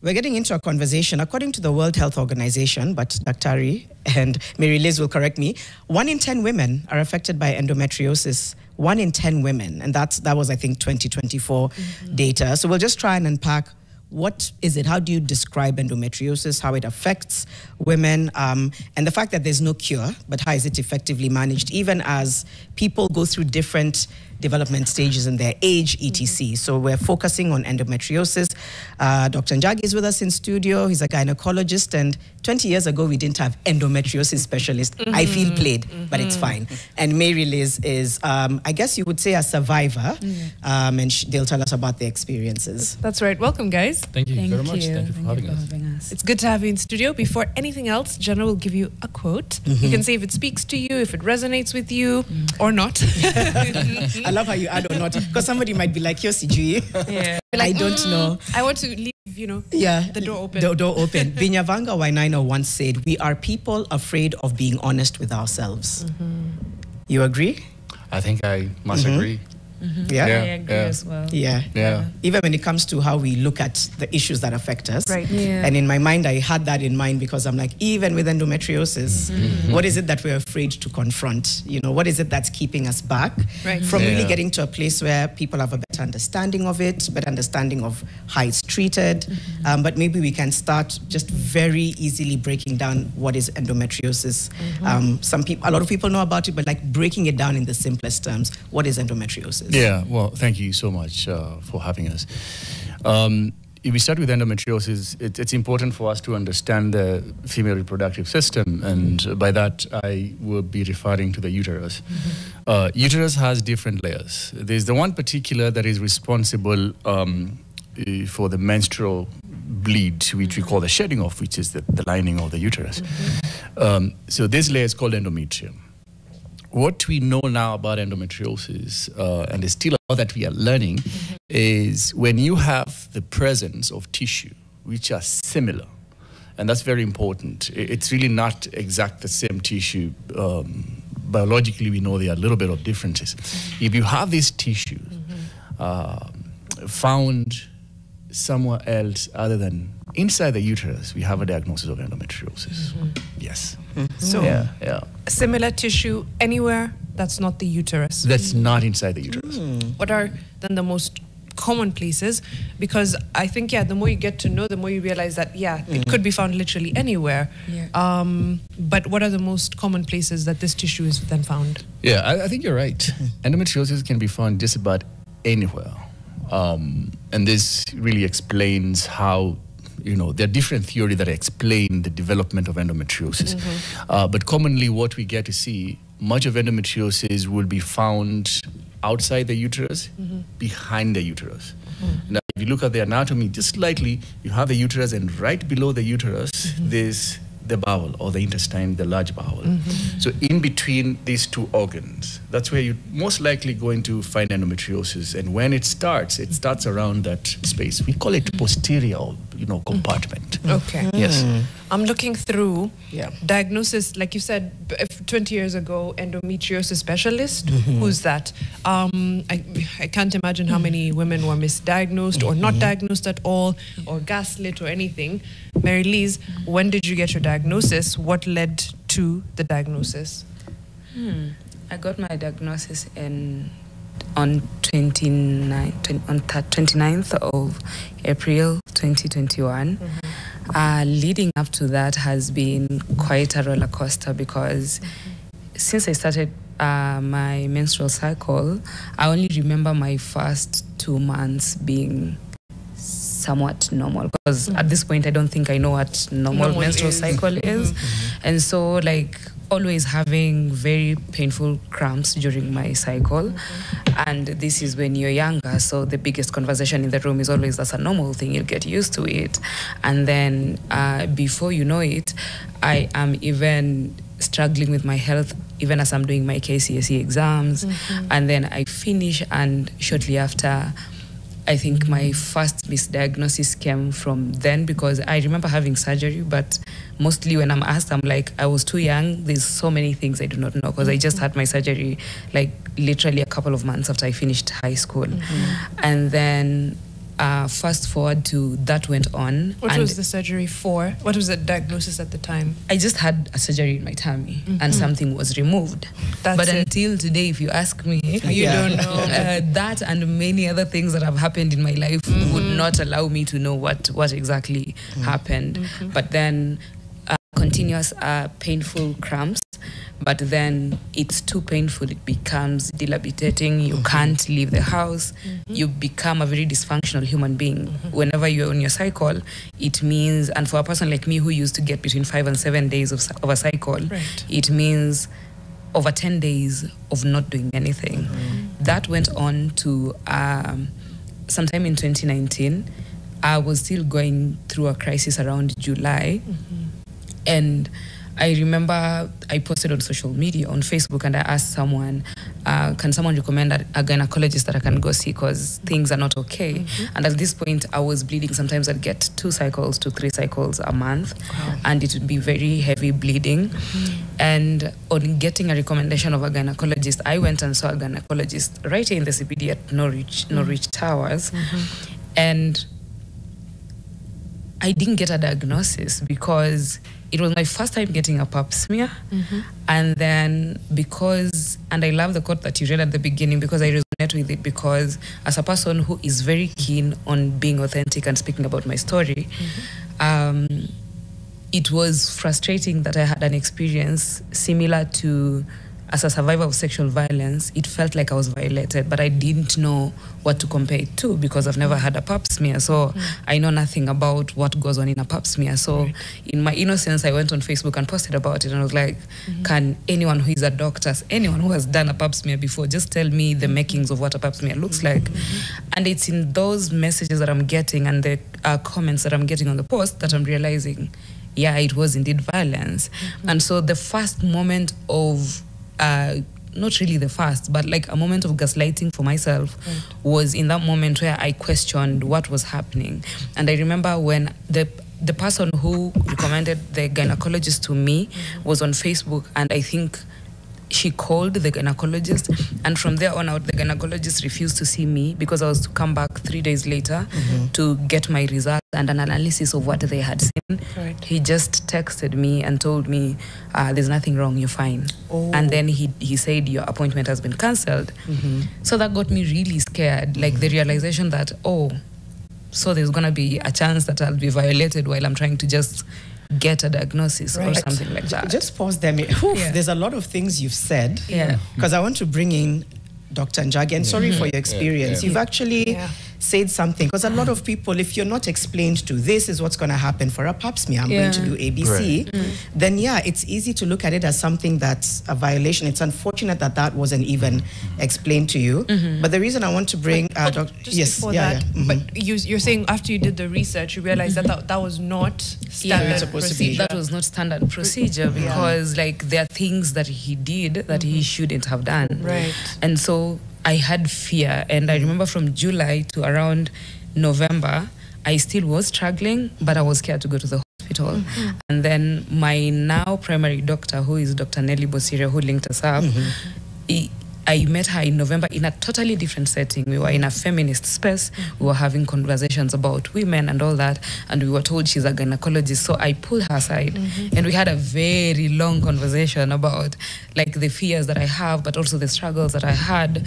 we're getting into a conversation. According to the World Health Organization, but Daktari and Marylize will correct me, 1 in 10 women are affected by endometriosis. 1 in 10 women. And that was, I think, 2024 data. So we'll just try and unpack what is it? How do you describe endometriosis, how it affects women, and the fact that there's no cure, but how is it effectively managed, even as people go through different development stages in their age, etc. So we're focusing on endometriosis. Dr. Njagi is with us in studio. He's a gynecologist, and 20 years ago, we didn't have endometriosis specialist. I feel played, but it's fine. And Marylize is, I guess you would say, a survivor, and they'll tell us about their experiences. That's right. Welcome, guys. Thank you very much. Thank you for having us. It's good to have you in studio. Before anything else, Jenna will give you a quote. You can say if it speaks to you, if it resonates with you, or not. I love how you add or not, because somebody might be like, Yosiji. Yeah. Like, I don't know. I want to leave, the door open. The door open. Binyavanga Wainaina once said, we are people afraid of being honest with ourselves. You agree? I think I must agree. Yeah? I agree as well. Yeah. Even when it comes to how we look at the issues that affect us. Right. Yeah. And in my mind, I had that in mind because I'm like, even with endometriosis, what is it that we're afraid to confront? What is it that's keeping us back from really getting to a place where people have a better understanding of it, better understanding of how it's treated. But maybe we can start just very easily breaking down what is endometriosis. A lot of people know about it, but like breaking it down in the simplest terms, what is endometriosis? Yeah, well, thank you so much for having us. If we start with endometriosis, it's important for us to understand the female reproductive system, and by that I will be referring to the uterus. Uterus has different layers. There's the one particular that is responsible for the menstrual bleed, which we call the shedding of, which is the lining of the uterus. So this layer is called endometrium. What we know now about endometriosis, and there's still a lot that we are learning, is when you have the presence of tissue which are similar, and that's very important. It's really not exact the same tissue. Biologically, we know there are a little bit of differences. If you have this tissue found somewhere else other than inside the uterus, we have a diagnosis of endometriosis. Yes. So, similar tissue anywhere that's not the uterus. That's not inside the uterus. What are then the most common places? Because I think, the more you get to know, the more you realize that, it could be found literally anywhere. But what are the most common places that this tissue is then found? Yeah, I think you're right. Endometriosis can be found just about anywhere. And this really explains how there are different theories that explain the development of endometriosis. But commonly what we get to see, much of endometriosis will be found outside the uterus, behind the uterus. Now, if you look at the anatomy just slightly, you have the uterus, and right below the uterus, there's the bowel or the intestine, the large bowel. So in between these two organs, that's where you're most likely going to find endometriosis. And when it starts around that space. We call it posterior, compartment. Okay. Yes. I'm looking through diagnosis, like you said, 20 years ago, endometriosis specialist. Who's that? I can't imagine how many women were misdiagnosed or not diagnosed at all, or gaslit or anything. Marylize, when did you get your diagnosis? What led to the diagnosis? I got my diagnosis on 29th of April 2021. Leading up to that has been quite a roller coaster, because since I started my menstrual cycle, I only remember my first 2 months being somewhat normal, because at this point I don't think I know what normal menstrual cycle is. And so, like, always having very painful cramps during my cycle. And this is when you're younger, so the biggest conversation in the room is always, that's a normal thing, you'll get used to it. And then before you know it, I am even struggling with my health even as I'm doing my KCSE exams. And then I finish, and shortly after, I think my first misdiagnosis came from then, because I remember having surgery, but mostly when I'm asked, I'm like, I was too young. There's so many things I do not know, because I just had my surgery like literally a couple of months after I finished high school. And then fast forward to that went on. What was the surgery for? What was the diagnosis at the time? I just had a surgery in my tummy and something was removed. But until today, if you ask me, you don't know. That and many other things that have happened in my life would not allow me to know what exactly happened. But then continuous painful cramps. But then it's too painful, it becomes debilitating, you can't leave the house, you become a very dysfunctional human being. Whenever you're on your cycle, it means, and for a person like me who used to get between 5 and 7 days of a cycle, it means over 10 days of not doing anything. That went on to sometime in 2019. I was still going through a crisis around July, and I remember I posted on social media, on Facebook, and I asked someone, can someone recommend a gynecologist that I can go see because things are not okay? And at this point, I was bleeding. Sometimes I'd get 2 cycles to 3 cycles a month, and it would be very heavy bleeding. And on getting a recommendation of a gynecologist, I went and saw a gynecologist right here in the CBD at Norwich Towers. And I didn't get a diagnosis because it was my first time getting a pap smear. And then and I love the quote that you read at the beginning because I resonate with it, because as a person who is very keen on being authentic and speaking about my story, it was frustrating that I had an experience similar to, as a survivor of sexual violence, it felt like I was violated, but I didn't know what to compare it to because I've never had a pap smear. So I know nothing about what goes on in a pap smear. So in my innocence, I went on Facebook and posted about it, and I was like, can anyone who is a doctor, anyone who has done a pap smear before, just tell me the makings of what a pap smear looks like? And it's in those messages that I'm getting and the comments that I'm getting on the post that I'm realizing, yeah, it was indeed violence. And so the first moment of not really the first, but like a moment of gaslighting for myself was in that moment where I questioned what was happening. And I remember when the person who recommended the gynecologist to me was on Facebook, and I think she called the gynecologist, and from there on out, the gynecologist refused to see me because I was to come back 3 days later to get my results and an analysis of what they had seen. He just texted me and told me, there's nothing wrong, you're fine. And then he said, your appointment has been cancelled. So that got me really scared, like the realization that, so there's going to be a chance that I'll be violated while I'm trying to just get a diagnosis or something like that. Just pause there. There's a lot of things you've said. Because I want to bring in Dr. Njagi, and sorry for your experience. You've actually said something, because a lot of people, if you're not explained to this is what's going to happen for a pap smear, I'm going to do ABC, then it's easy to look at it as something that's a violation. It's unfortunate that that wasn't even explained to you. But the reason I want to bring but you're saying after you did the research, you realized that that was not standard procedure. That was not standard procedure because like there are things that he did that he shouldn't have done. And so I had fear, and I remember from July to around November, I still was struggling, but I was scared to go to the hospital. And then my now primary doctor, who is Dr. Nelly Bosire, who linked us up, I met her in November in a totally different setting. We were in a feminist space. We were having conversations about women and all that. And we were told she's a gynecologist. So I pulled her aside and we had a very long conversation about like the fears that I have, but also the struggles that I had.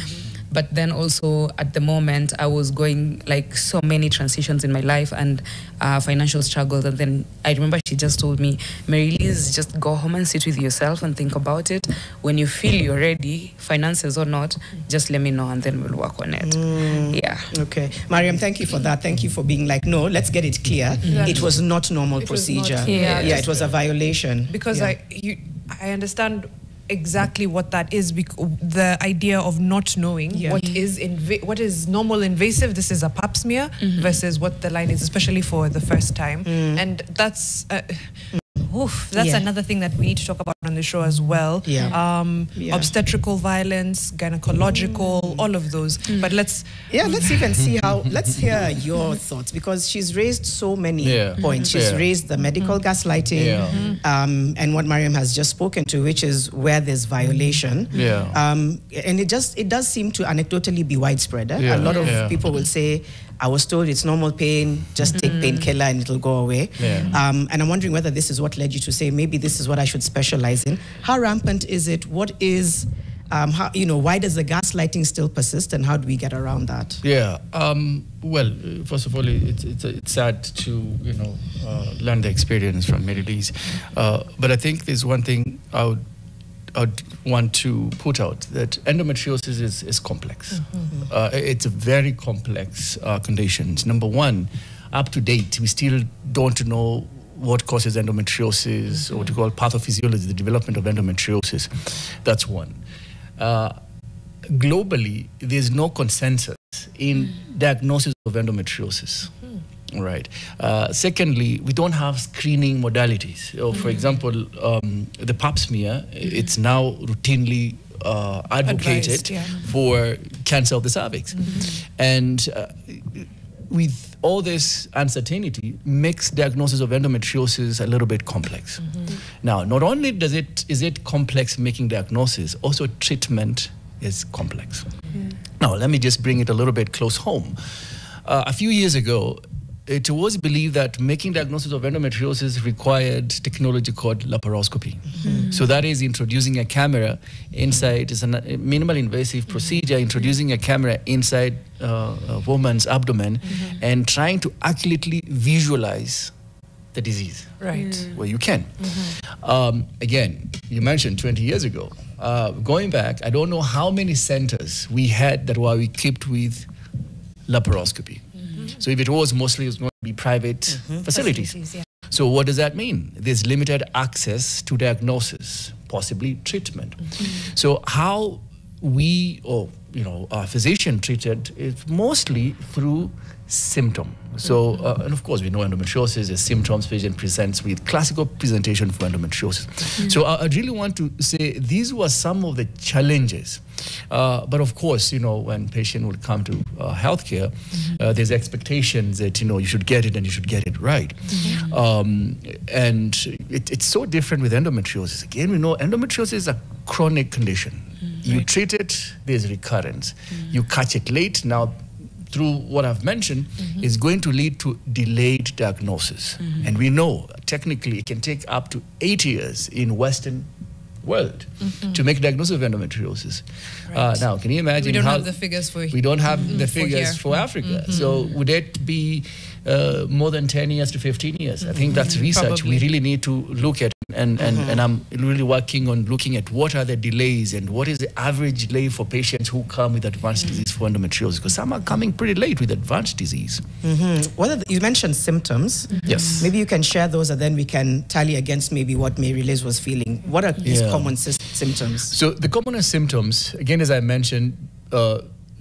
But then also at the moment, I was going like so many transitions in my life and financial struggles. And then I remember she just told me, Marylize, just go home and sit with yourself and think about it. When you feel you're ready, finances or not, just let me know and then we'll work on it. Okay. Mariam, thank you for that. Thank you for being like, no, let's get it clear. It was not normal procedure. It was a violation. Because I understand exactly what that is, the idea of not knowing what is normal invasive, this is a pap smear, versus what the line is, especially for the first time. And that's another thing that we need to talk about on the show as well. Obstetrical violence, gynecological, all of those. But let's even see let's hear your thoughts, because she's raised so many points. She's raised the medical gaslighting, and what Mariam has just spoken to, which is where there's violation. And it does seem to anecdotally be widespread. A lot of people will say, I was told it's normal pain, just take painkiller and it'll go away. And I'm wondering whether this is what led you to say, maybe this is what I should specialize in. How rampant is it? What is, how, you know, why does the gaslighting still persist, and how do we get around that? Yeah. Well, first of all, it's sad to, you know, learn the experience from Marylize. But I think there's one thing I would want to put out, that endometriosis is complex. It's a very complex condition. Number one, up to date, we still don't know what causes endometriosis, or what we call pathophysiology, the development of endometriosis. That's one. Globally, there's no consensus in diagnosis of endometriosis. Right. Secondly, we don't have screening modalities. For example, the pap smear, it's now routinely advocated for cancer of the cervix. And with all this uncertainty, makes diagnosis of endometriosis a little bit complex. Now, not only is it complex making diagnosis, also treatment is complex. Now, let me just bring it a little bit close home. A few years ago, it was believed that making diagnosis of endometriosis required technology called laparoscopy. So that is introducing a camera inside, it's a minimal invasive procedure, introducing a camera inside a woman's abdomen and trying to accurately visualize the disease. Right. Well, you can. Again, you mentioned 20 years ago. Going back, I don't know how many centers we had that were equipped with laparoscopy. So if it was, mostly it was going to be private facilities. So what does that mean? There's limited access to diagnosis, possibly treatment. So how we, or you know, our physician treated is mostly through symptom. So, and of course, we know endometriosis is symptoms. Patient presents with classical presentation for endometriosis. So I really want to say these were some of the challenges. But of course, you know, when patient will come to healthcare, there's expectations that, you know, you should get it and you should get it right. And it's so different with endometriosis. Again, we know endometriosis is a chronic condition. You treat it, there's recurrence. You catch it late. Now, through what I've mentioned, is going to lead to delayed diagnosis. And we know, technically, it can take up to 8 years in Western world to make diagnosis of endometriosis. Now, can you imagine? We don't have the figures for we don't have the figures for Africa. So would it be more than 10 years to 15 years? I think that's research we really need to look at. And I'm really working on looking at what are the delays and what is the average delay for patients who come with advanced disease for endometriosis, because some are coming pretty late with advanced disease. You mentioned symptoms. Yes. Maybe you can share those, and then we can tally against maybe what Marylize was feeling. What are these common symptoms? So the commonest symptoms, again, as I mentioned,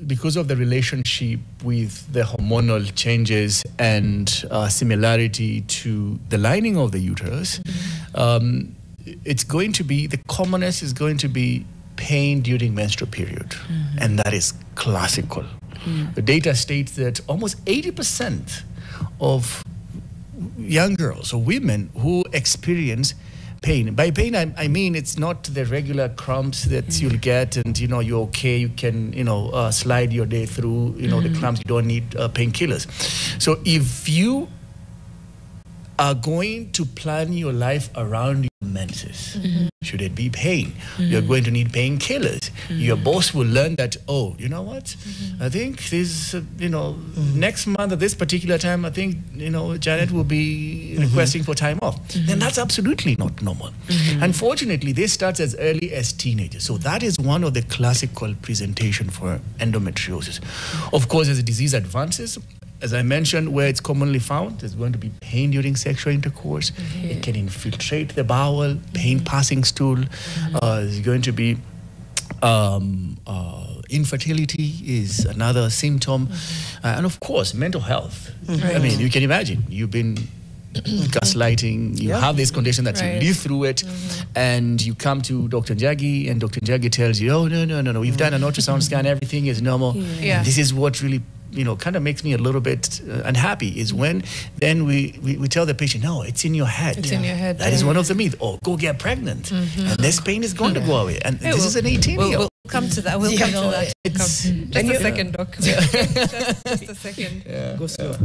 because of the relationship with the hormonal changes and similarity to the lining of the uterus, it's going to be, the commonest is going to be pain during menstrual period. And that is classical. The data states that almost 80% of young girls or women who experience pain. By pain, I mean it's not the regular cramps that you'll get and, you know, you're okay, you can, you know, slide your day through, you know, the cramps, you don't need painkillers. So if you are going to plan your life around your menses, should it be pain, you're going to need painkillers. Your boss will learn that, oh, you know what, I think this, you know, next month at this particular time, I think, you know, Janet will be requesting for time off. Then that's absolutely not normal. Unfortunately, this starts as early as teenagers. So that is one of the classical presentation for endometriosis. Of course, as the disease advances, as I mentioned, where it's commonly found, there's going to be pain during sexual intercourse. It can infiltrate the bowel, pain passing stool. There's going to be infertility is another symptom. And of course, mental health. I mean, you can imagine, you've been gaslighting, you have this condition that you live through it, and you come to Dr. Njagi, and Dr. Njagi tells you, oh, no, we've done an ultrasound scan, everything is normal. This is what really, you know, kind of makes me a little bit unhappy, is when then we tell the patient, no, it's in your head. It's in your head. That is one of the myths. Or go get pregnant, and this pain is going to go away. And this is an 18-year-old. We'll come to that. We'll come to that. Just a second, doc. Just a second. Go slow.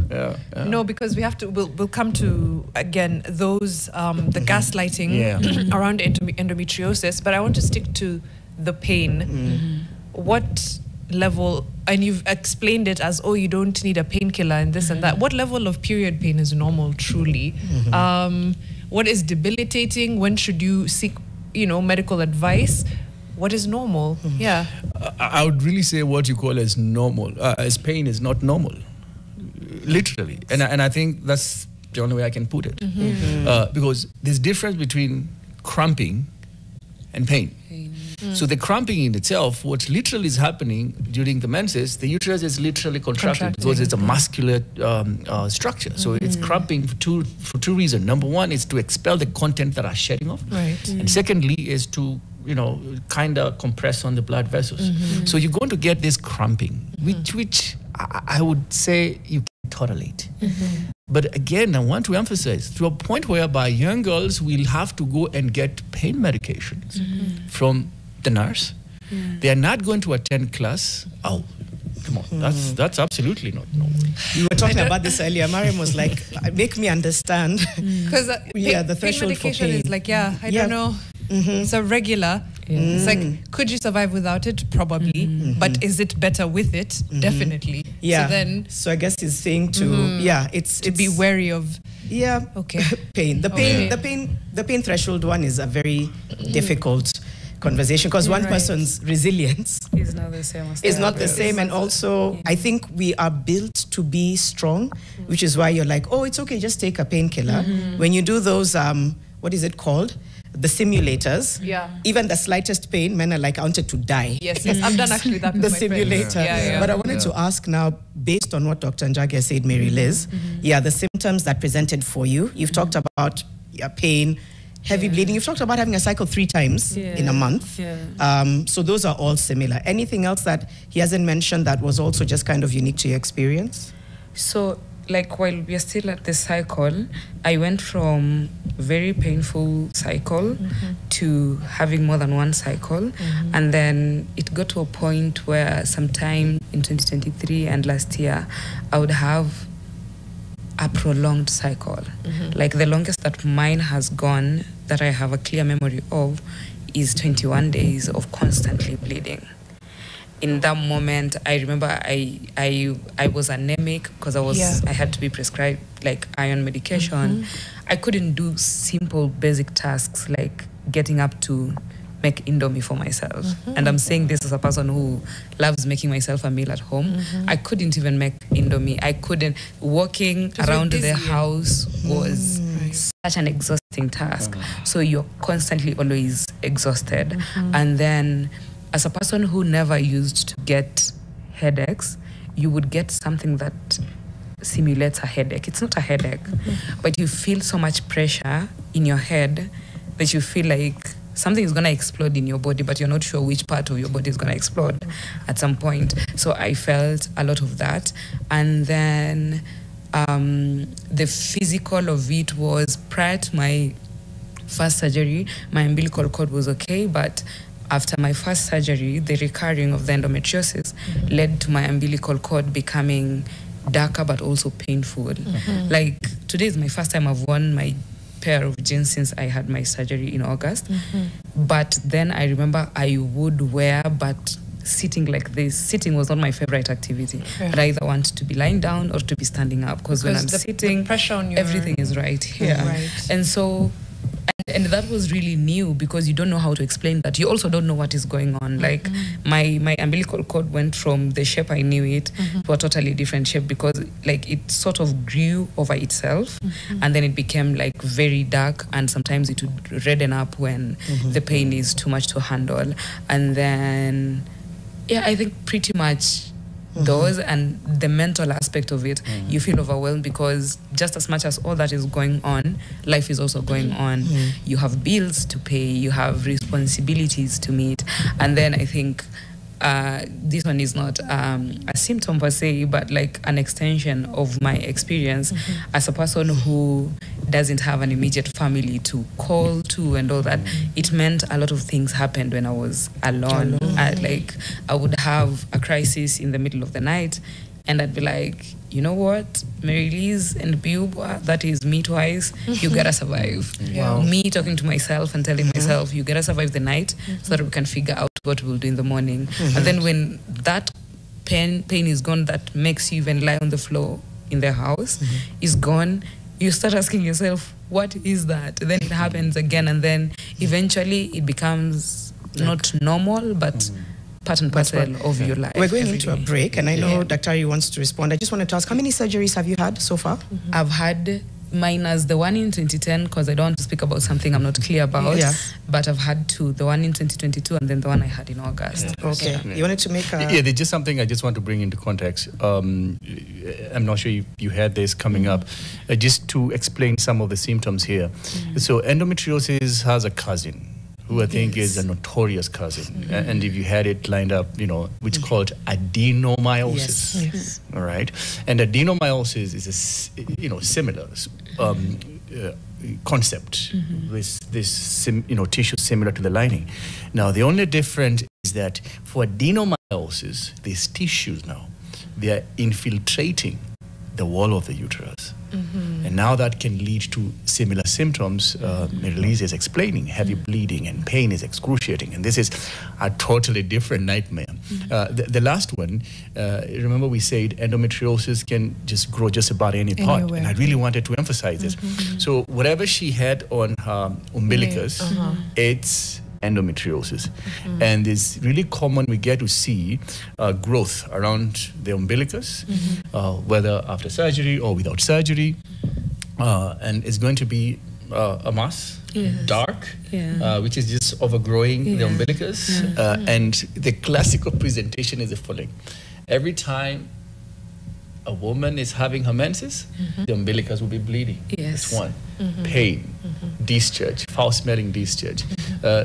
No, because we have to. We'll come to again those the gaslighting around endometriosis. But I want to stick to the pain. What level? And you've explained it as, oh, you don't need a painkiller and this and that. What level of period pain is normal, truly? What is debilitating? When should you seek, medical advice? What is normal? I would really say what you call as normal, as pain is not normal, literally. And I think that's the only way I can put it. Because there's difference between cramping and pain. So the cramping in itself, what literally is happening during the menses, the uterus is literally contracted because it's a muscular structure. So it's cramping for two reasons. Number one is to expel the content that are shedding off. And secondly is to kind of compress on the blood vessels. So you're going to get this cramping, which I would say you can tolerate. But again, I want to emphasize, to a point whereby young girls will have to go and get pain medications from the nurse. They are not going to attend class. Oh, come on, that's absolutely not normal. We were talking about this earlier. Mariam was like, make me understand. Because the threshold medication for pain is like, I don't know. It's a regular. It's like, could you survive without it? Probably. But is it better with it? Definitely. So I guess he's saying it's to be wary of. Pain. The pain threshold one is a very difficult conversation because one person's resilience is not the same. Is not the same, and also I think we are built to be strong, which is why you're like, oh, it's okay, just take a painkiller. When you do those, what is it called? The simulators. Even the slightest pain, men are like, I wanted to die. Yes, I've done actually that with the my simulator. friends. But I wanted to ask now, based on what Dr. Njagi has said, Marylize, the symptoms that presented for you. You've talked about pain, heavy bleeding. You've talked about having a cycle 3 times in a month. So those are all similar. Anything else that he hasn't mentioned that was also just kind of unique to your experience? So, like, while we are still at the cycle, I went from very painful cycle to having more than one cycle. And then it got to a point where sometime in 2023 and last year, I would have a prolonged cycle. Like the longest that mine has gone, that I have a clear memory of, is 21 days of constantly bleeding. In that moment, I remember I was anemic because I had to be prescribed like iron medication. I couldn't do simple basic tasks like getting up to make Indomie for myself. And I'm saying this as a person who loves making myself a meal at home. I couldn't even make Indomie. I couldn't. Walking around the house was such an exhausting task. So you're constantly always exhausted. And then as a person who never used to get headaches, you would get something that simulates a headache. It's not a headache, but you feel so much pressure in your head that you feel like something is going to explode in your body, but you're not sure which part of your body is going to explode at some point. So I felt a lot of that. And then the physical of it was, prior to my first surgery, my umbilical cord was okay, but after my first surgery, the recurring of the endometriosis led to my umbilical cord becoming darker but also painful. Like, today is my first time I've worn my pair of jeans since I had my surgery in August. But then I remember I would wear, but sitting like this, sitting was not my favorite activity. But I either want to be lying down or to be standing up, because when I'm sitting, the pressure on your everything is right here. And so, and that was really new, because you don't know how to explain that. You also don't know what is going on. Like my umbilical cord went from the shape I knew it to a totally different shape, because like it sort of grew over itself, and then it became like very dark, and sometimes it would redden up when the pain is too much to handle. And then, yeah, I think pretty much those, and the mental aspect of it, you feel overwhelmed, because just as much as all that is going on, life is also going on. You have bills to pay, you have responsibilities to meet. And then I think this one is not a symptom per se, but like an extension of my experience as a person who doesn't have an immediate family to call to and all that. It meant a lot of things happened when I was alone. I would have a crisis in the middle of the night, and I'd be like, you know what, Marylize and Biubwa, that is me twice, you gotta survive. Wow. Me talking to myself and telling myself, you gotta survive the night so that we can figure out what we'll do in the morning. And then when that pain is gone, that makes you even lie on the floor in the house, is gone, you start asking yourself, what is that? Then it happens again, and then eventually it becomes not normal, but part and parcel of your life. We're going into a break, and I know Dr. wants to respond. I just wanted to ask, how many surgeries have you had so far? I've had, minus the one in 2010, because I don't want to speak about something I'm not clear about, but I've had two, the one in 2022 and then the one I had in August. Okay. You wanted to make a... Yeah, there's just something I just want to bring into context. I'm not sure if you had this coming up. Just to explain some of the symptoms here. So endometriosis has a cousin, who I think is a notorious cousin. And if you had it lined up, which is called adenomyosis. Yes. All right. And adenomyosis is a similar concept with this tissue similar to the lining. Now the only difference is that for adenomyosis, these tissues now, they are infiltrating the wall of the uterus. And now that can lead to similar symptoms Marylize is explaining. Heavy bleeding and pain is excruciating. And this is a totally different nightmare. The last one, remember we said endometriosis can just grow just about any part. Anywhere. And I really wanted to emphasize this. So whatever she had on her umbilicus, it's endometriosis. And it's really common, we get to see growth around the umbilicus, whether after surgery or without surgery. And it's going to be a mass, dark, which is just overgrowing the umbilicus. And the classical presentation is the following. Every time a woman is having her menses, the umbilicus will be bleeding. Yes. That's one. Pain, discharge, foul-smelling discharge.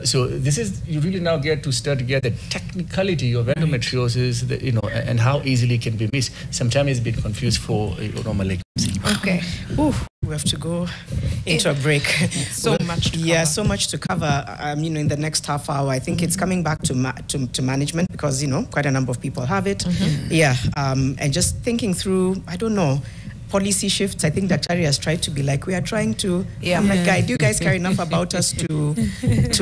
So this is, you really now get to start to get the technicality of endometriosis, and how easily it can be missed. Sometimes it's been confused for malignancy. Okay. Ooh, we have to go into a break. So much to cover. Yeah, so much to cover. In the next half hour, I think it's coming back to management because, quite a number of people have it. Yeah, and just thinking through, I don't know, policy shifts. I think Dr. has tried to be like, we are trying to, I'm like, do you guys care enough about us to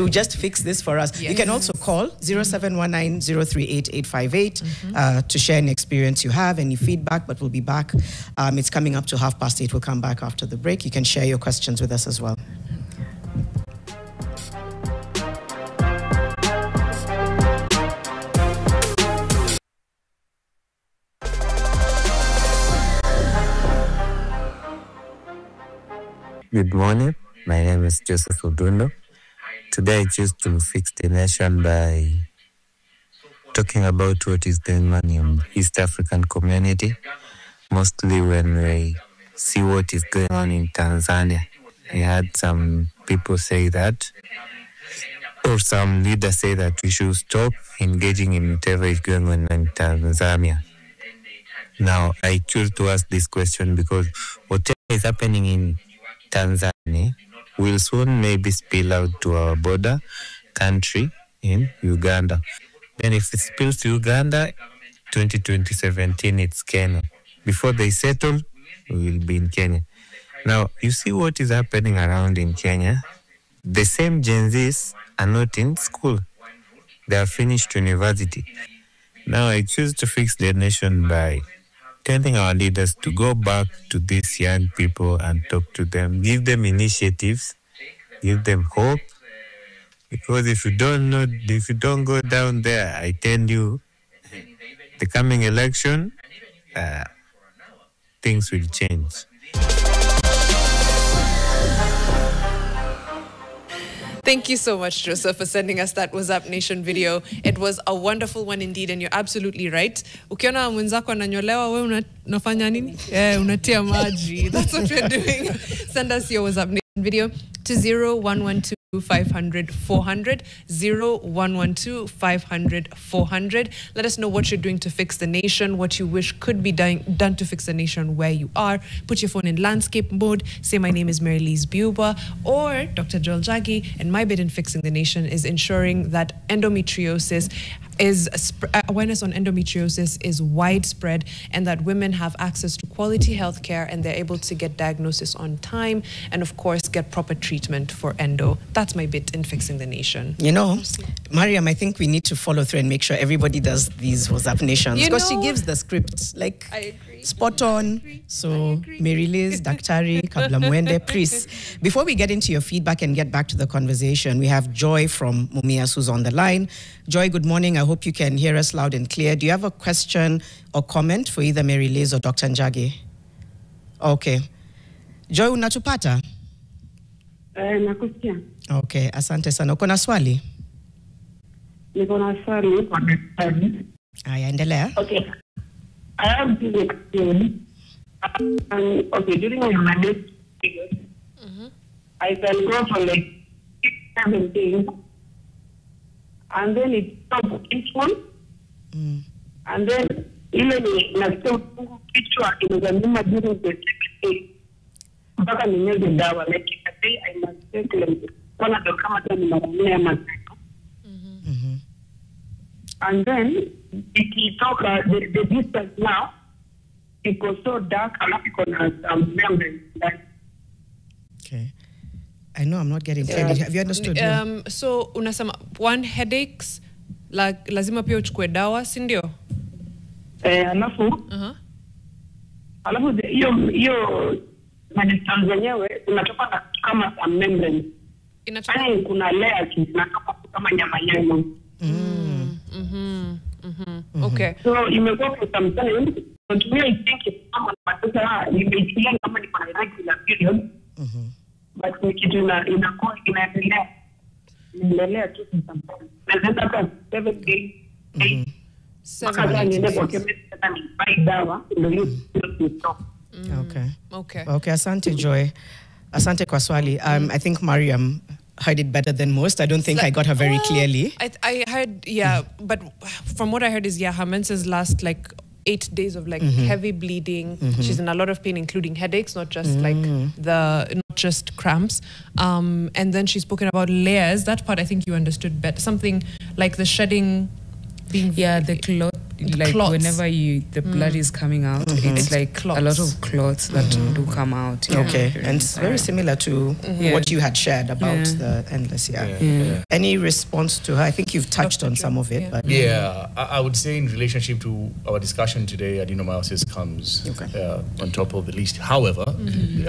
just fix this for us? You can also call 0719-038-858 to share any experience you have, any feedback, but we'll be back. It's coming up to 8:30. We'll come back after the break. You can share your questions with us as well. Good morning. My name is Joseph Odundo. Today I choose to fix the nation by talking about what is going on in East African community, mostly when we see what is going on in Tanzania. I had some people say that, or some leaders say that we should stop engaging in whatever is going on in Tanzania. Now, I choose to ask this question because whatever is happening in Tanzania will soon maybe spill out to our border country in Uganda. Then if it spills to Uganda, 2017 it's Kenya. Before they settle, we will be in Kenya. Now, you see what is happening around in Kenya? The same Gen Zs are not in school. They are finished university. Now, I choose to fix the nation by telling our leaders to go back to these young people and talk to them, give them initiatives, give them hope. Because if you don't go down there, I tell you, the coming election, things will change. Thank you so much, Joseph, for sending us that WhatsApp Nation video. It was a wonderful one indeed, and you're absolutely right. Ukiona mwenzako ananyolewa, wewe unafanya nini? Unatia maji. That's what we're doing. Send us your WhatsApp Nation video to 0112 500 400 0112 500 400. Let us know what you're doing to fix the nation, what you wish could be done to fix the nation where you are. Put your phone in landscape mode, say my name is Marylize Biubwa or Dr. Joel Njagi, and my bit in fixing the nation is ensuring that endometriosis is awareness on endometriosis is widespread, and that women have access to quality health care and they're able to get diagnosis on time and of course get proper treatment for endo. That's my bit in fixing the nation. You know, Mariam, I think we need to follow through and make sure everybody does these WhatsApp nations, because she gives the script like spot on. So Marylize, Daktari, Kabla Pris. Before we get into your feedback and get back to the conversation, we have Joy from Mumias who's on the line. Joy, good morning. I hope you can hear us loud and clear. Do you have a question or comment for either Marylize or Dr. Njagi? Okay. Joy, unatupata? Nakusikia. Okay, asante sana. Uko na swali? Niko na swali kwa daktari. Aya, endelea. Okay. I have this experience. Okay, during my menstrual period, I can go for like 6-7 days, and then it stops each one, and then ile nasikia uchungu kichwa inazamima during the 6th day. Mpaka nimeze dawa, like a day I must take like one of the kama tani maramia ya matatu. And then ikitoka the distance now it goes so dark, alafu iko na some membrane. Okay. I know I'm not getting clear. Have you understood? So unasema one headaches lazima pia uchukue dawa, si ndio? Alafu hiyo medicine zenyewe unatoka kama some membrane. Inatoka kuna layers zinatoka kama nyama. Okay. So imekuwa for some time. But me, I think it's common, but you may feel kama niko na irregular period. But nikitu inaendelea tu sometimes. Naweza hata 7 days, 8. 7 days. Okay, asante Joy. Asante kwa swali. I think Mariam heard it better than most. I don't think I got her very clearly. I heard, but from what I heard is, her menses last like 8 days of like heavy bleeding. She's in a lot of pain, including headaches, not just not just cramps. And then she's spoken about layers. That part I think you understood better. Something like the shedding being the clot. Like clots. Whenever the blood is coming out, it's like clots. A lot of clots that do come out. Okay, and it's very similar to what you had shared about the endless. Any response to her? I think you've touched on some of it. But I would say in relationship to our discussion today, adenomyosis comes on top of the list. However,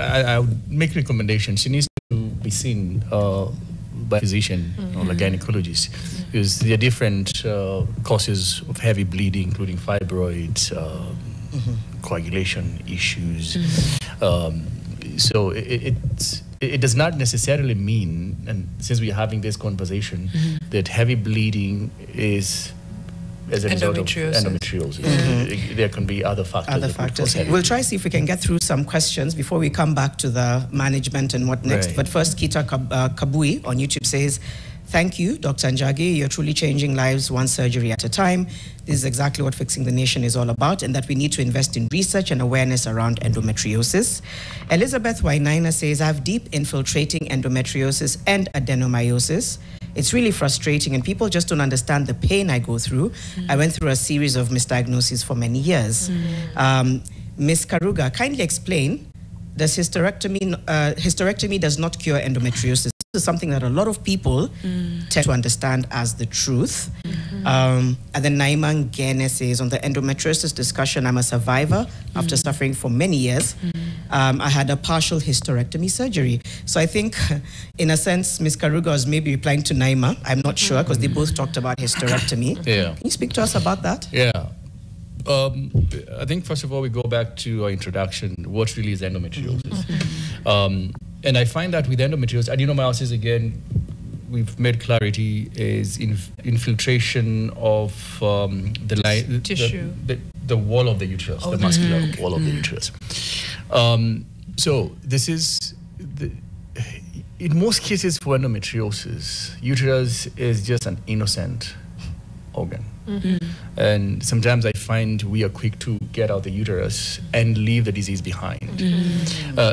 I would make recommendations. She needs to be seen by a physician or a gynecologist, because there are different causes of heavy bleeding, including fibroids, coagulation issues. So it does not necessarily mean, and since we're having this conversation, that heavy bleeding is as a result of endometriosis. There can be other factors. We'll try to see if we can get through some questions before we come back to the management and what next. But first, Kita Kabui on YouTube says, thank you, Dr. Njagi. You're truly changing lives one surgery at a time. This is exactly what Fixing the Nation is all about, and that we need to invest in research and awareness around endometriosis. Elizabeth Wainaina says, I have deep infiltrating endometriosis and adenomyosis. It's really frustrating, and people just don't understand the pain I go through. I went through a series of misdiagnoses for many years. Ms. Karuga, kindly explain, does hysterectomy does not cure endometriosis? This is something that a lot of people tend to understand as the truth. And then Naima Ngene says, on the endometriosis discussion, I'm a survivor after suffering for many years. I had a partial hysterectomy surgery. So I think, in a sense, Ms. Karuga was maybe replying to Naima. I'm not sure, because they both talked about hysterectomy. Can you speak to us about that? I think, first of all, we go back to our introduction. What really is endometriosis? And I find that with endometriosis, adenomyosis, again, we've made clarity, is infiltration of the tissue, the wall of the uterus, the muscular wall of the uterus. So this is in most cases for endometriosis, uterus is just an innocent organ. And sometimes I find we are quick to get out the uterus and leave the disease behind.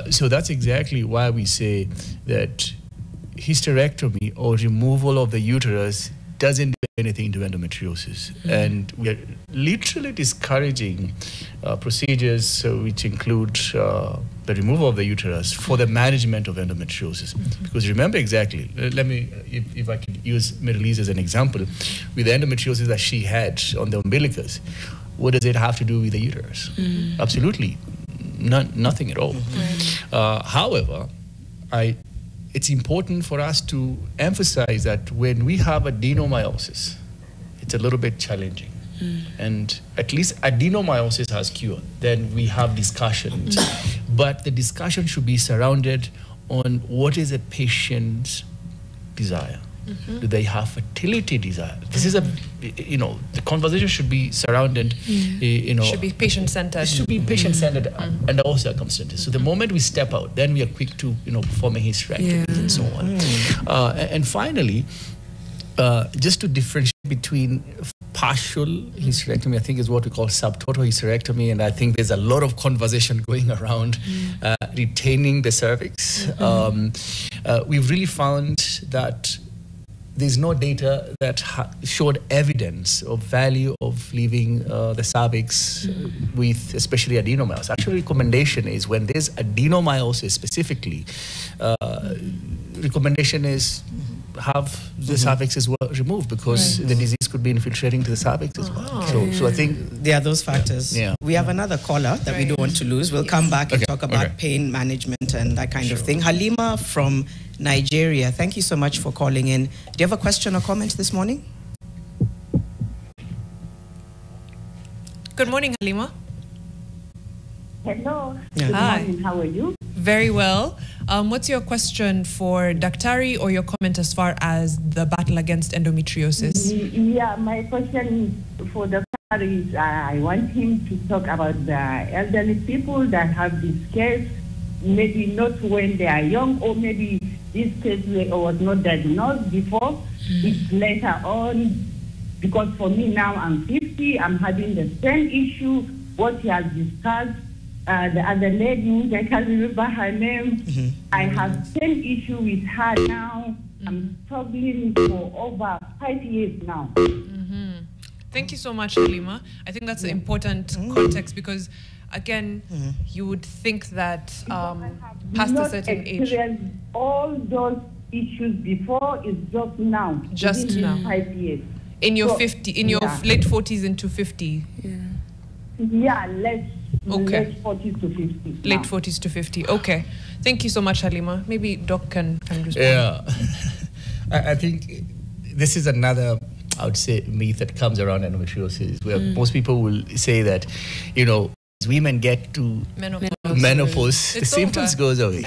So that's exactly why we say that hysterectomy or removal of the uterus doesn't do anything to endometriosis. And we are literally discouraging procedures which include the removal of the uterus for the management of endometriosis. Because remember exactly, let me, if I could use Marylize as an example, with the endometriosis that she had on the umbilicus, what does it have to do with the uterus? Absolutely nothing at all. However, it's important for us to emphasize that when we have adenomyosis, it's a little bit challenging. And at least adenomyosis has cured, then we have discussions. But the discussion should be surrounded on what is a patient's desire. Do they have fertility desire? This is the conversation should be surrounded, should be patient-centered. It should be patient-centered under all circumstances. So the moment we step out, then we are quick to, performing hysterectomies and so on. And finally, just to differentiate between partial hysterectomy, I think is what we call subtotal hysterectomy, and I think there's a lot of conversation going around retaining the cervix. We've really found that there's no data that showed evidence of value of leaving the cervix with especially adenomyosis. Actually, recommendation is when there's adenomyosis specifically, recommendation is have the cervix as well removed because the disease could be infiltrating to the cervix as well. So I think there are those factors. We have another caller that we don't want to lose. We'll come back and talk about pain management and that kind of thing. Halima from Nigeria, thank you so much for calling in. Do you have a question or comment this morning? Good morning, Halima. Hello. Good morning. How are you? Very well. What's your question for Daktari or your comment as far as the battle against endometriosis? Yeah, my question for the Daktari is I want him to talk about the elderly people that have this case, maybe not when they are young, or maybe this case was not diagnosed before, it's later on. Because for me now, I'm 50, I'm having the same issue, what he has discussed. The other lady, which I can't remember her name, I have same issue with her now. I'm struggling for over 5 years now. Thank you so much, Halima. I think that's an important context because, again, you would think that past a certain age. All those issues before is just now. Just now. 5 years. In your late 40s into 50. Late 40s to 50. Late 40s to 50. Okay. Thank you so much, Halima. Maybe Doc can respond. Yeah. I think this is another, I would say, myth that comes around endometriosis, where most people will say that, as women get to menopause, the symptoms goes away.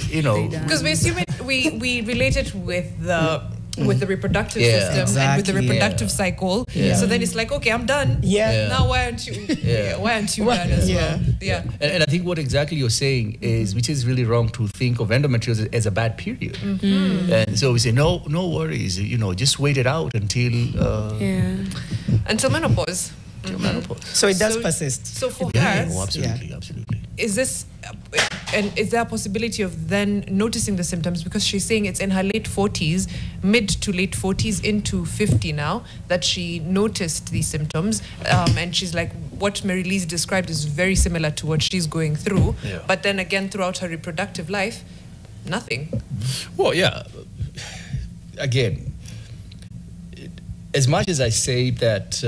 Because we assume we relate it with the reproductive system and with the reproductive cycle. So then it's like, okay, I'm done. Now why aren't you done as well? And I think what exactly you're saying is, which is really wrong to think of endometriosis as a bad period. And so we say, no worries, just wait it out until menopause. So it does persist. So for her, absolutely. Is this, and is there a possibility of then noticing the symptoms? Because she's saying it's in her late 40s, mid to late 40s into 50 now, that she noticed these symptoms. And she's like, what Marylize described is very similar to what she's going through. But then again, throughout her reproductive life, nothing. Well, again, as much as I say that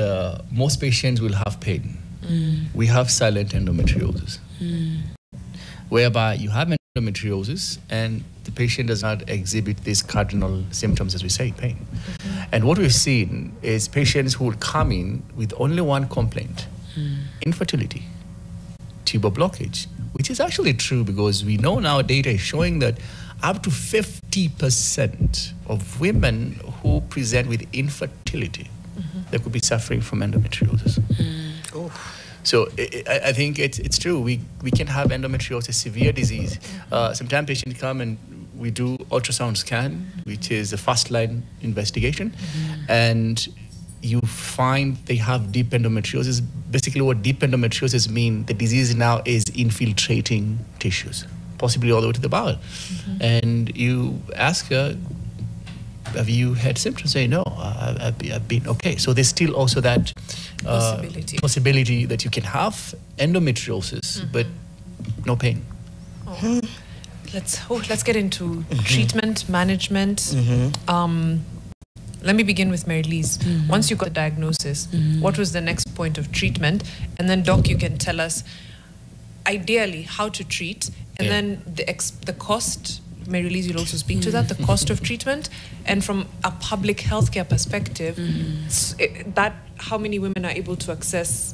most patients will have pain, we have silent endometriosis, whereby you have endometriosis and the patient does not exhibit these cardinal symptoms, as we say, pain. And what we've seen is patients who will come in with only one complaint, infertility, tubal blockage, which is actually true because we know now data is showing that up to 50% of women who present with infertility, they could be suffering from endometriosis. So I think it's true. We can have endometriosis, severe disease. Sometimes patients come and we do ultrasound scan, which is a first line investigation, and you find they have deep endometriosis. Basically, what deep endometriosis means, the disease now is infiltrating tissues, possibly all the way to the bowel. And you ask her, have you had symptoms? Say, no, I've been okay. So there's still also that possibility that you can have endometriosis, but no pain. Oh. Let's get into treatment, management. Let me begin with Marylize. Once you got the diagnosis, what was the next point of treatment? And then, Doc, you can tell us, ideally, how to treat, and then the cost. Marylize, you'll also speak to that, the cost of treatment, and from a public healthcare perspective, that how many women are able to access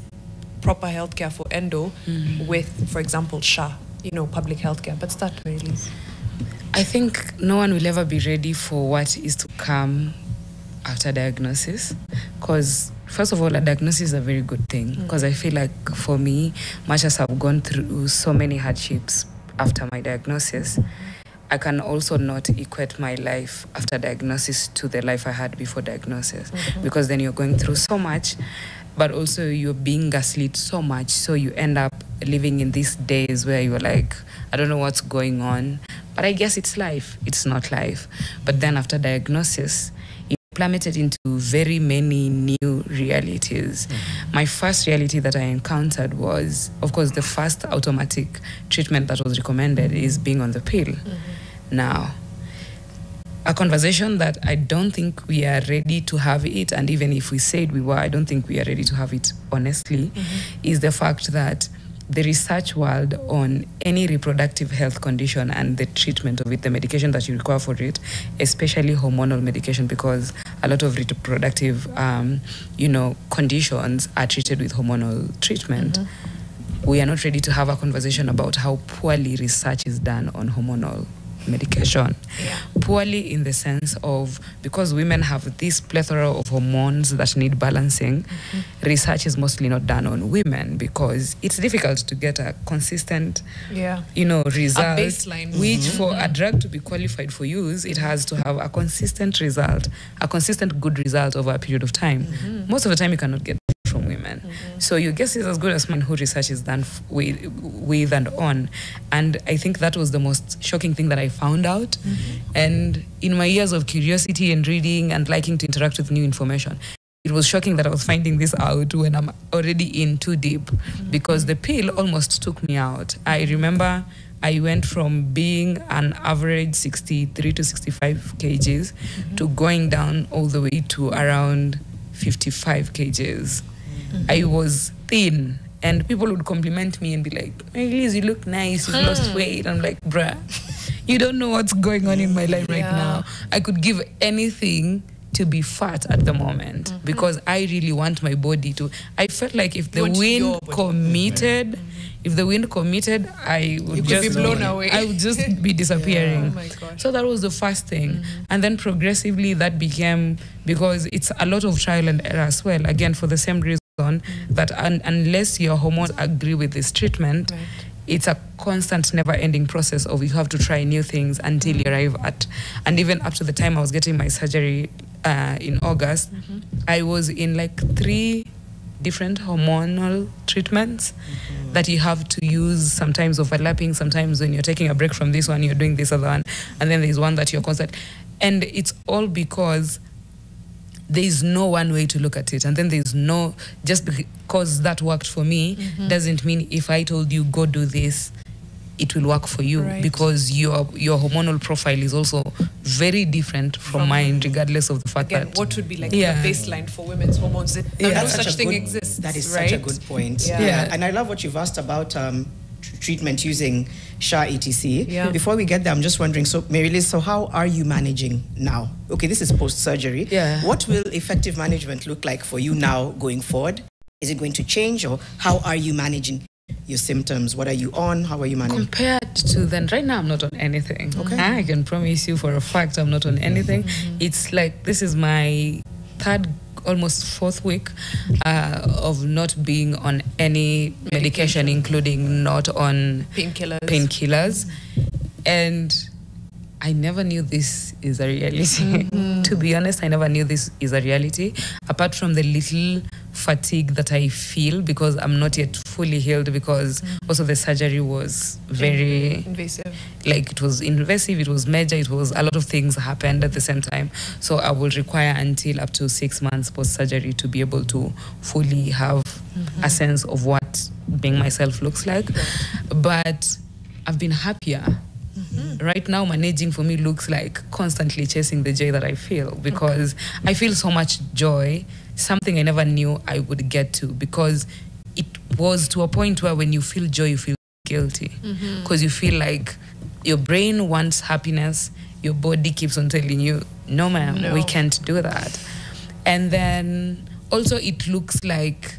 proper healthcare for endo with, for example, SHA, public healthcare. But start, Marylize. I think no one will ever be ready for what is to come after diagnosis, because first of all, a diagnosis is a very good thing, because I feel like for me, much as I've gone through so many hardships after my diagnosis, I can also not equate my life after diagnosis to the life I had before diagnosis, because then you're going through so much, but also you're being gaslit so much, so you end up living in these days where you're like, I don't know what's going on, but I guess it's life. It's not life. But then after diagnosis, it plummeted into very many new realities. My first reality that I encountered was, of course, the first automatic treatment that was recommended is being on the pill. Now, a conversation that I don't think we are ready to have it, and even if we said we were, I don't think we are ready to have it, honestly, is the fact that the research world on any reproductive health condition and the treatment of it, the medication that you require for it, especially hormonal medication, because a lot of reproductive, conditions are treated with hormonal treatment. We are not ready to have a conversation about how poorly research is done on hormonal medication. Poorly in the sense of, because women have this plethora of hormones that need balancing, research is mostly not done on women, because it's difficult to get a consistent result, a baseline, which for a drug to be qualified for use, it has to have a consistent result, a consistent good result over a period of time. Most of the time you cannot get from women. So your guess is as good as mine who research is done with and on. And I think that was the most shocking thing that I found out. And in my years of curiosity and reading and liking to interact with new information, it was shocking that I was finding this out when I'm already in too deep, because the pill almost took me out. I remember I went from being an average 63 to 65 kgs to going down all the way to around 55 kgs. I was thin, and people would compliment me and be like, Marylize, you look nice, you've lost weight. I'm like, bruh, you don't know what's going on in my life right now. I could give anything to be fat at the moment, because I really want my body to, I felt like if the wind committed, I would just be blown away. I would just be disappearing. Oh my gosh. So that was the first thing. And then progressively that became, because it's a lot of trial and error as well, again, for the same reason that unless your hormones agree with this treatment, it's a constant, never-ending process of you have to try new things until you arrive at, and even up to the time I was getting my surgery in August, I was in like 3 different hormonal treatments that you have to use, sometimes overlapping, sometimes when you're taking a break from this one, you're doing this other one, and then there's one that you're constant. And it's all because there's no one way to look at it. And then there's no, just because that worked for me, doesn't mean if I told you, go do this, it will work for you, because your hormonal profile is also very different from mine, regardless of the fact that what would be like the baseline for women's hormones. No such thing exists. That is such a good point. And I love what you've asked about treatment using SHA etc. Before we get there, I'm just wondering, so Marylize, so how are you managing now? Okay, this is post-surgery. What will effective management look like for you now going forward? Is it going to change, or how are you managing your symptoms? What are you on? How are you managing? Compared to then, right now I'm not on anything. Okay. I can promise you for a fact I'm not on anything. It's like, this is my 3rd, almost 4th week of not being on any medication, including not on painkillers. And I never knew this is a reality. To be honest, I never knew this is a reality. Apart from the little fatigue that I feel because I'm not yet fully healed, because also the surgery was very invasive. Like it was invasive, it was major, it was a lot of things happened at the same time. So I will require until up to 6 months post-surgery to be able to fully have a sense of what being myself looks like. But I've been happier. Right now, managing for me looks like constantly chasing the joy that I feel, because I feel so much joy, something I never knew I would get to, because it was to a point where when you feel joy, you feel guilty, because you feel like your brain wants happiness, your body keeps on telling you, no ma'am, we can't do that. And then also it looks like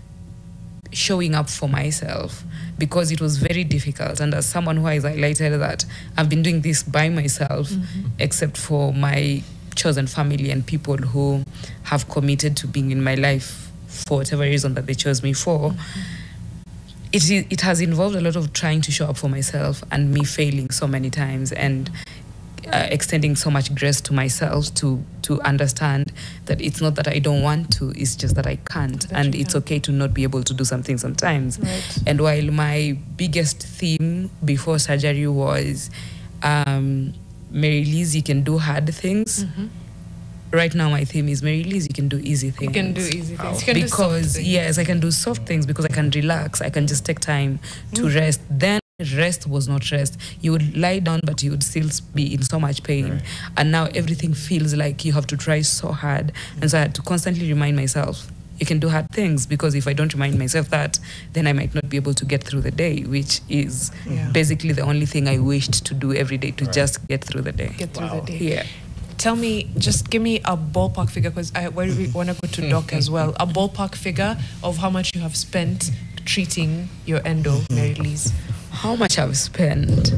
showing up for myself, because it was very difficult. And as someone who has highlighted that I've been doing this by myself, except for my chosen family and people who have committed to being in my life for whatever reason that they chose me for, it has involved a lot of trying to show up for myself and me failing so many times, and extending so much grace to myself to understand that it's not that I don't want to, it's just that I can't. And it's okay to not be able to do something sometimes. And while my biggest theme before surgery was, Marylize, you can do hard things. Right now my theme is, Marylize, you can do easy things. You can do easy things. You can because, do soft things. yes, I can do soft things because I can relax. I can just take time to rest. Then rest was not rest. You would lie down, but you would still be in so much pain. And now everything feels like you have to try so hard. And so I had to constantly remind myself, you can do hard things, because if I don't remind myself that, then I might not be able to get through the day, which is basically the only thing I wished to do every day, to just get through the day. Get through the day. Yeah. Tell me, just give me a ballpark figure, because I want to go to Doc as well. A ballpark figure of how much you have spent treating your endo, Marylize. How much I've spent?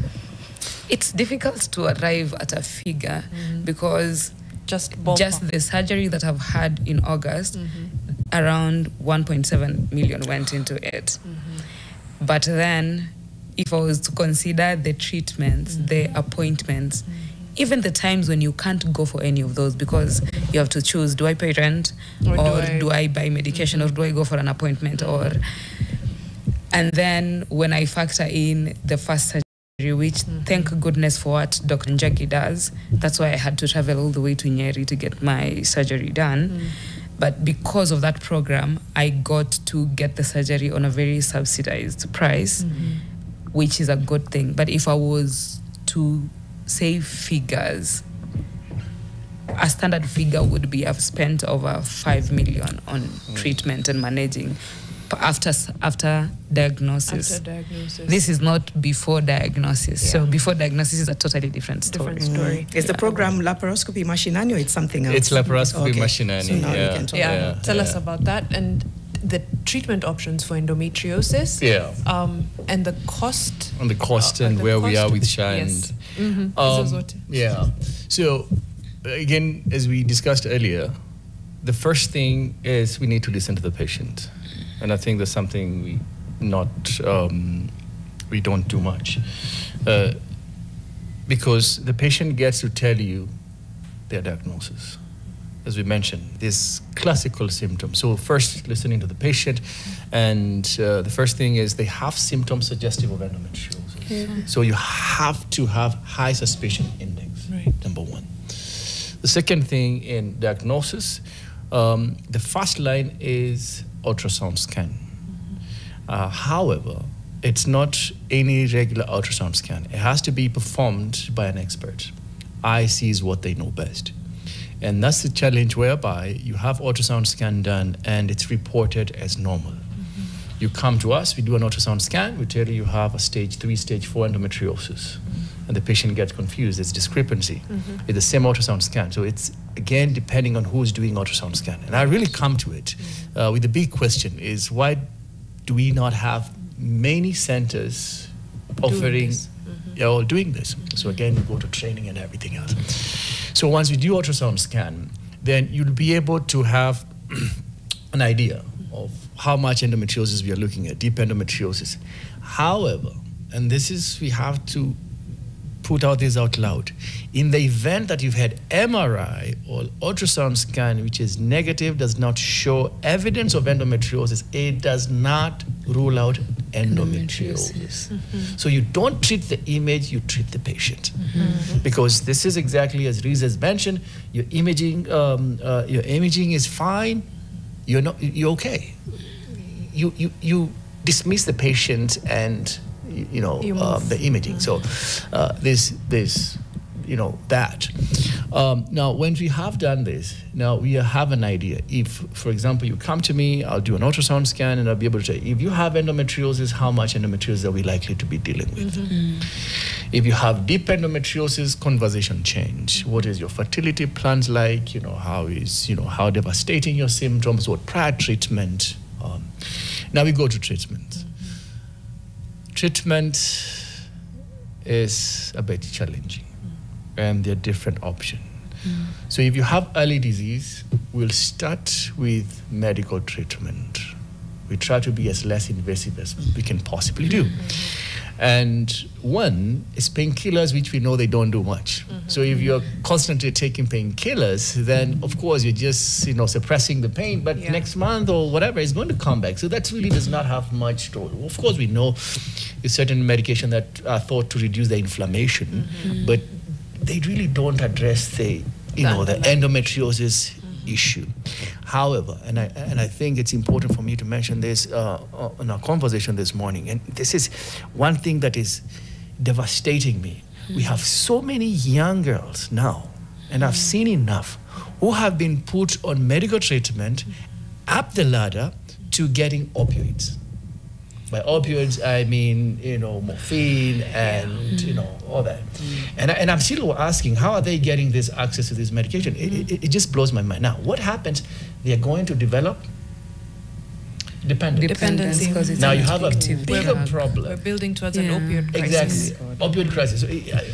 It's difficult to arrive at a figure, because just the surgery that I've had in August, around 1.7 million went into it. But then, if I was to consider the treatments, the appointments, even the times when you can't go for any of those, because you have to choose, do I pay rent, or do I buy medication, or do I go for an appointment, or... And then when I factor in the first surgery, which thank goodness for what Dr. Njagi does, that's why I had to travel all the way to Nyeri to get my surgery done. But because of that program, I got to get the surgery on a very subsidized price, which is a good thing. But if I was to say figures, a standard figure would be I've spent over 5 million on treatment and managing after diagnosis. After diagnosis. This is not before diagnosis. So before diagnosis is a totally different story. Is the program laparoscopy machinani, or it's something else? It's laparoscopy machinani. So now you can talk Tell us about that and the treatment options for endometriosis. And the cost. And the cost and where we are with Sha. Yes. So again, as we discussed earlier, the first thing is we need to listen to the patient. And I think that's something we don't do much. Because the patient gets to tell you their diagnosis. As we mentioned, this classical symptoms. So first, listening to the patient, and the first thing is they have symptoms suggestive of endometriosis. So you have to have high suspicion index, number one. The second thing in diagnosis, the first line is ultrasound scan. However, it's not any regular ultrasound scan. It has to be performed by an expert. Eye sees what they know best. And that's the challenge, whereby you have ultrasound scan done and it's reported as normal. You come to us, we do an ultrasound scan, we tell you you have a stage 3, stage 4 endometriosis. And the patient gets confused, there's discrepancy. It's the same ultrasound scan. So it's, again, depending on who's doing ultrasound scan. And I really come to it with the big question is, why do we not have many centers offering doing this? So again, we go to training and everything else. So once we do ultrasound scan, then you'll be able to have an idea of how much endometriosis we are looking at, deep endometriosis. However, and this is, we have to put out this out loud. In the event that you've had MRI or ultrasound scan, which is negative, does not show evidence of endometriosis, it does not rule out endometriosis. So you don't treat the image, you treat the patient. Because this is exactly as Riz has mentioned, your imaging is fine, you're okay. You dismiss the patient and the imaging. So there's that. Now, when we have done this, now we have an idea. If, for example, you come to me, I'll do an ultrasound scan and I'll be able to tell you, if you have endometriosis, how much endometriosis are we likely to be dealing with? If you have deep endometriosis, conversation change. What is your fertility plans like? How devastating your symptoms, what prior treatment. Now we go to treatment. Treatment is a bit challenging, and there are different options. So if you have early disease, we'll start with medical treatment. We try to be as less invasive as we can possibly do. And one is painkillers, which we know they don't do much. So if you're constantly taking painkillers, then of course you're just suppressing the pain, but next month or whatever is going to come back. So that really does not have much to. Of course, we know there's certain medication that are thought to reduce the inflammation, but they really don't address the endometriosis issue. However, and I think it's important for me to mention this in our conversation this morning, and this is one thing that is devastating me. We have so many young girls now, and I've seen enough, who have been put on medical treatment up the ladder to getting opioids. By opioids, I mean, morphine and, all that. And I'm still asking, how are they getting this access to this medication? It just blows my mind. Now, what happens? They're going to develop dependency. Now you have a bigger problem. We're building towards an opioid crisis. Exactly, opioid crisis. So,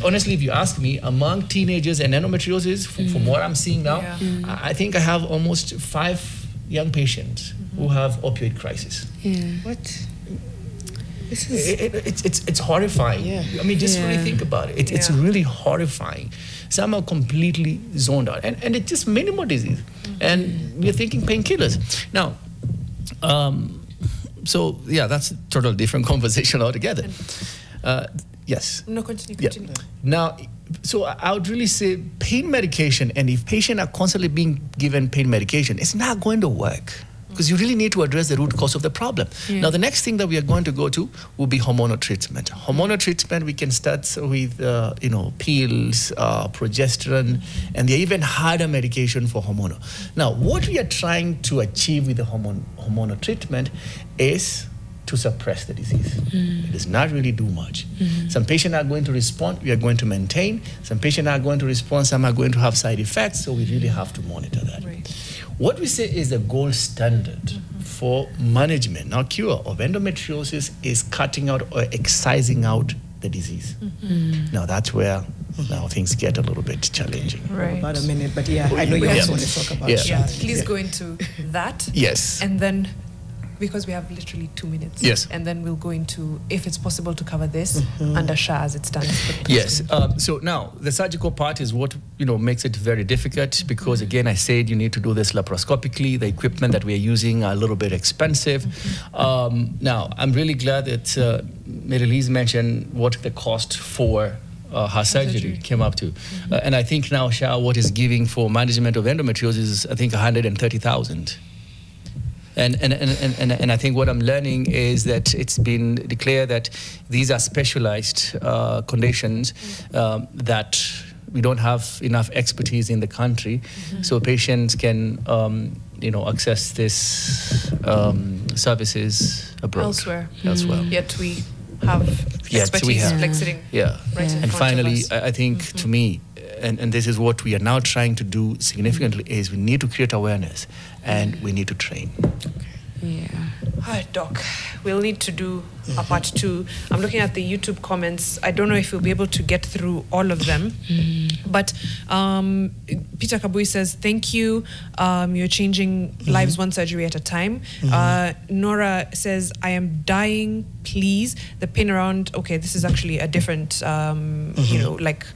honestly, if you ask me, among teenagers and endometriosis, from what I'm seeing now, I think I have almost 5 young patients who have opioid crisis. What? It's horrifying. I mean, just really think about it. It's really horrifying. Some are completely zoned out, and it's just minimal disease, and we're thinking painkillers. Now, that's a total different conversation altogether. Yes. No, continue. Yeah. Now, so I would really say pain medication, and if patients are constantly being given pain medication, it's not going to work. Because you really need to address the root cause of the problem. Now, the next thing that we are going to go to will be hormonal treatment. Hormonal treatment, we can start with, pills, progesterone, and there are even harder medication for hormonal. Now, what we are trying to achieve with the hormonal treatment is to suppress the disease. It does not really do much. Some patients are going to respond, we are going to maintain. Some patients are going to respond, some are going to have side effects, so we really have to monitor that. What we say is the gold standard for management, not cure, of endometriosis is cutting out or excising out the disease. Now that's where now things get a little bit challenging. About a minute, but I know you also want to talk about that. Please go into that. Yes. And then, because we have literally 2 minutes. Yes. And then we'll go into, if it's possible to cover this under SHA as it stands. Yes. So now the surgical part is what makes it very difficult, because again, I said you need to do this laparoscopically. The equipment that we're using are a little bit expensive. Now I'm really glad that Marylize mentioned what the cost for her surgery came up to, and I think now SHA, what is giving for management of endometriosis is I think 130,000. And I think what I'm learning is that it's been declared that these are specialized conditions that we don't have enough expertise in the country, so patients can access this services abroad. Elsewhere. Yet we have expertise like sitting right in and front finally, of us. I think to me, and this is what we are now trying to do significantly, is we need to create awareness and we need to train. Yeah. All right, Doc, we'll need to do a part 2. I'm looking at the YouTube comments. I don't know if we'll be able to get through all of them. But Peter Kabui says, thank you. You're changing lives one surgery at a time. Nora says, I am dying, please. The pain around, okay, this is actually a different, you know, like,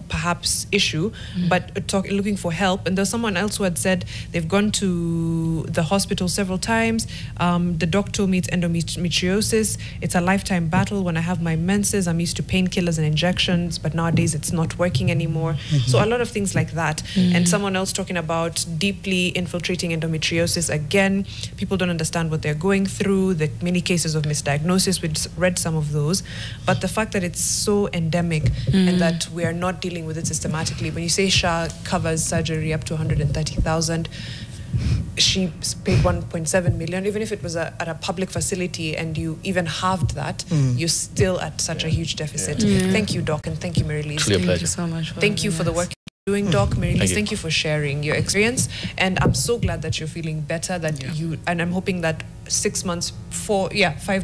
perhaps issue, but looking for help. And there's someone else who had said they've gone to the hospital several times. The doctor told me it's endometriosis. It's a lifetime battle. When I have my menses, I'm used to painkillers and injections, but nowadays it's not working anymore. So a lot of things like that. And someone else talking about deeply infiltrating endometriosis. Again, people don't understand what they're going through. The many cases of misdiagnosis, we read some of those. But the fact that it's so endemic and that we are not dealing with it systematically. When you say SHA covers surgery up to 130,000, she paid 1.7 million. Even if it was at a public facility and you even halved that, you're still at such a huge deficit. Thank you, Doc, and thank you, Marylize. Thank you so much. Thank you for the work you're doing, Doc. Marylize, thank you for sharing your experience. And I'm so glad that you're feeling better, that you, and I'm hoping that 5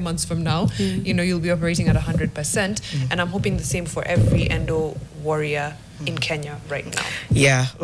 months from now, you know, you'll be operating at 100%. And I'm hoping the same for every endo warrior in Kenya right now. Yeah.